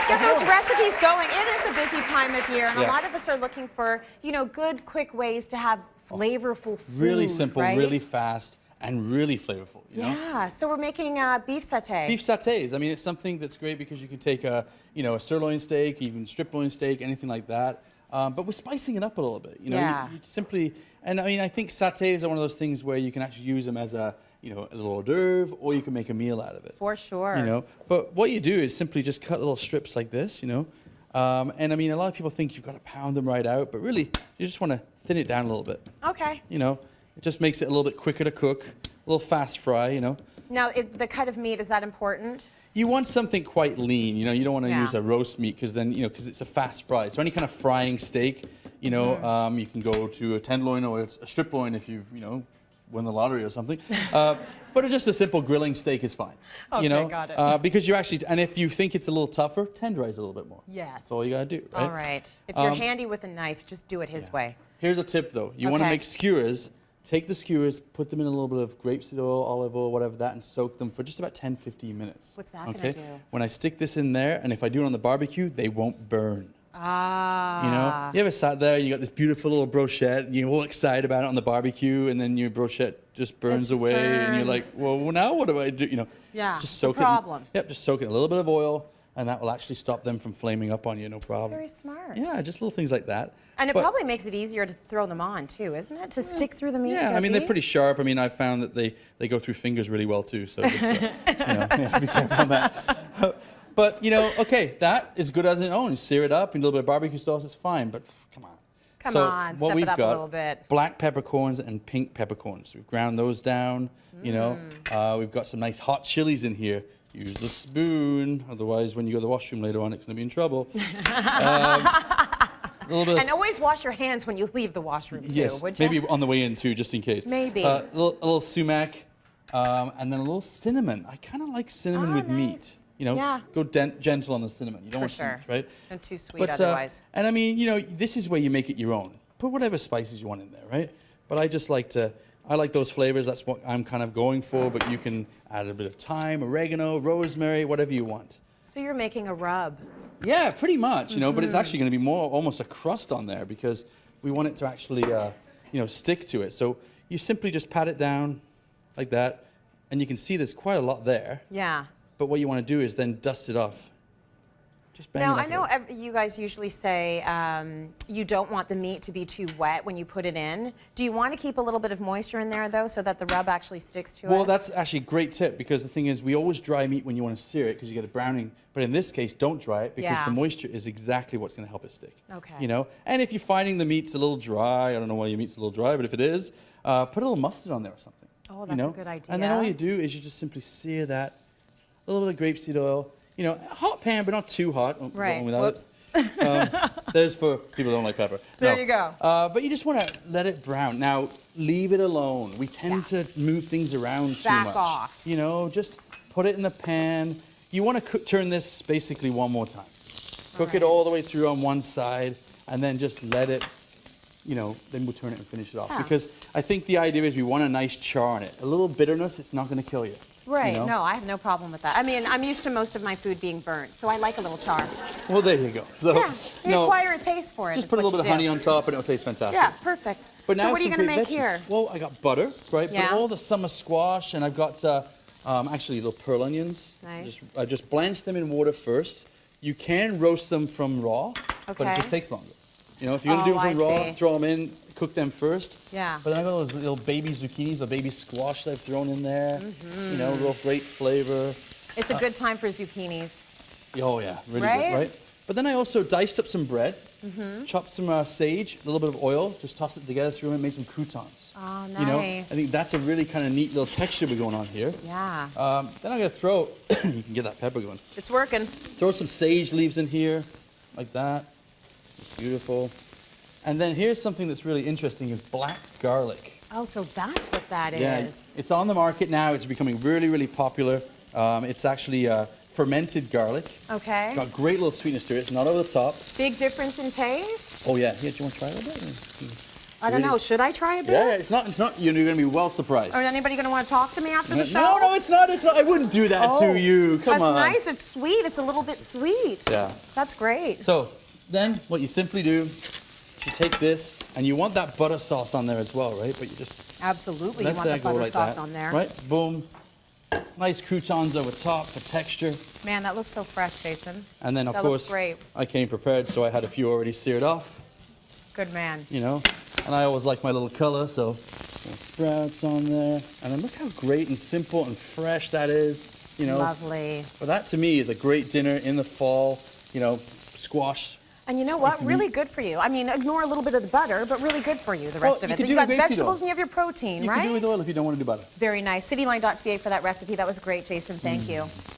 Get those recipes going. It is a busy time of year, and a Yeah. lot of us are looking for, you know, good, quick ways to have flavorful food. Really simple, right? really fast, and really flavorful, you know? Yeah, so we're making beef satay. Beef satays. I mean, it's something that's great because you can take a, you know, a sirloin steak, even strip loin steak, anything like that. But we're spicing it up a little bit. You know, Yeah. you simply, and I mean, I think satays are one of those things where you can actually use them as a, you know, a little hors d'oeuvre, or you can make a meal out of it. For sure. You know, but what you do is simply just cut little strips like this, you know. And I mean, a lot of people think you've got to pound them right out, but really, you just want to thin it down a little bit. Okay. You know, it just makes it a little bit quicker to cook, a little fast fry, you know. Now, the cut of meat, is that important? You want something quite lean, you know. You don't want to Yeah. use a roast meat because then, you know, because it's a fast fry. So any kind of frying steak, you know, you can go to a tenderloin or a strip loin if you've, you know, won the lottery or something. But just a simple grilling steak is fine. Okay, you know, got it. because you actually, and if you think it's a little tougher, tenderize it a little bit more. Yes. That's all you gotta do, right? All right. If you're handy with a knife, just do it his way. Here's a tip though. You want to Okay. make skewers. Take the skewers, put them in a little bit of grapeseed oil, olive oil, whatever that, and soak them for just about 10-15 minutes. What's that gonna do? When I stick this in there, and if I do it on the barbecue, they won't burn. Ah. You know, you ever sat there and you got this beautiful little brochette, and you're all excited about it on the barbecue, and then your brochette just burns just away, and you're like, burns. well, now what do I do? You know, Yeah, just the soak problem. it. Yep, just soak it in a little bit of oil, and that will actually stop them from flaming up on you, no problem. Very smart. Yeah, just little things like that. And it But- probably makes it easier to throw them on too, isn't it? To stick through the meat. Yeah, I mean, they're pretty sharp. I mean, I've found that they go through fingers really well too, so just, you know, yeah, be careful on that. But, you know, okay, that is good as its own. Sear it up, and a little bit of barbecue sauce is fine, but come on. Come on, what step we've it up a got, little bit. black peppercorns and pink peppercorns. We've ground those down, you know. We've got some nice hot chilies in here. Use the spoon, otherwise when you go to the washroom later on, it's going to be in trouble. A little bit of And always wash your hands when you leave the washroom too, yes, would you? maybe on the way in too, just in case. Maybe. A little sumac, and then a little cinnamon. I kind of like cinnamon with meat. Nice. You know, Yeah. go gentle on the cinnamon. You don't want sure. too much, right? And too sweet But, otherwise. and I mean, you know, this is where you make it your own. Put whatever spices you want in there, right? But I just like to, I like those flavors. That's what I'm kind of going for. But you can add a bit of thyme, oregano, rosemary, whatever you want. So you're making a rub. Yeah, pretty much, you know, but it's actually going to be more almost a crust on there because we want it to actually, you know, stick to it. So you simply just pat it down like that, and you can see there's quite a lot there. Yeah. But what you want to do is then dust it off. Just bang Now, it I off. know a little. you guys usually say you don't want the meat to be too wet when you put it in. Do you want to keep a little bit of moisture in there, though, so that the rub actually sticks to it? Well, that's actually a great tip because the thing is we always dry meat when you want to sear it because you get a browning. But in this case, don't dry it because Yeah. the moisture is exactly what's going to help it stick. Okay. You know? And if you're finding the meat's a little dry, I don't know why your meat's a little dry, but if it is, put a little mustard on there or something. Oh, you that's know? a good idea. And then all you do is you just simply sear that. A little bit of grapeseed oil. You know, hot pan, but not too hot. Oh, Right. wrong without Whoops. There's for people who don't like pepper. There No. you go. But you just want to let it brown. Now, leave it alone. We tend to move things around too Back much. off. You know, just put it in the pan. You want to turn this basically one more time. Cook it all the way through on one side, and then just let it, you know, then we'll turn it and finish it off. Yeah. Because I think the idea is we want a nice char on it. A little bitterness, it's not going to kill you. Right. You know? No, I have no problem with that. I mean, I'm used to most of my food being burnt, so I like a little char. Well, there you go. So, Yeah. You acquire a taste for it. just is put a what little bit you of honey do. on top, and it'll taste fantastic. Yeah, perfect. But now so what are you some going to great make veggies. here? Well, I got butter, right? Yeah. But all the summer squash, and I've got actually little pearl onions. Nice. I just blanch them in water first. You can roast them from raw, but it Okay. just takes longer. You know, if you're going to do Oh, them from I raw, see. throw them in, cook them first. Yeah. But then I've got those little baby zucchinis, or baby squash that I've thrown in there. You know, real great flavor. It's a good time for zucchinis. Oh yeah, really Right? good, right? But then I also diced up some bread, chopped some sage, a little bit of oil, just tossed it together through and made some croutons. Oh, You know, nice. I think that's a really kind of neat little texture we're going on here. Yeah. Then I'm gonna throw, you can get that pepper going. It's working. Throw some sage leaves in here, like that. It's beautiful. And then here's something that's really interesting: is black garlic. Oh, so that's what that is. Yeah, it's on the market now. It's becoming really, really popular. It's actually fermented garlic. Okay. Got great little sweetness to it. It's not over the top. Big difference in taste? Oh yeah. Here, do you want to try a little bit? I don't know. Should I try a bit? Yeah, it's not. You're going to be well surprised. Or is anybody going to want to talk to me after the show? No, no, it's not. It's not. I wouldn't do that to you. Come on. That's nice. It's sweet. It's a little bit sweet. Yeah. That's great. So then what you simply do, you take this, and you want that butter sauce on there as well, right? But you just absolutely you let want the that go butter like sauce that, on there. right? Boom. Nice croutons over top for texture. Man, that looks so fresh, Jason. And then, of That course, looks great. I came prepared, so I had a few already seared off. Good man. You know, and I always like my little color, so sprouts on there. And then look how great and simple and fresh that is, you know. Lovely. But that to me is a great dinner in the fall, you know, squash. And you know what? Really good for you. I mean, ignore a little bit of the butter, but really good for you, the rest of it. You got vegetables and you have your protein, right? You can do it with oil if you don't want to do butter. Very nice. Cityline.ca for that recipe. That was great, Jason. Thank you.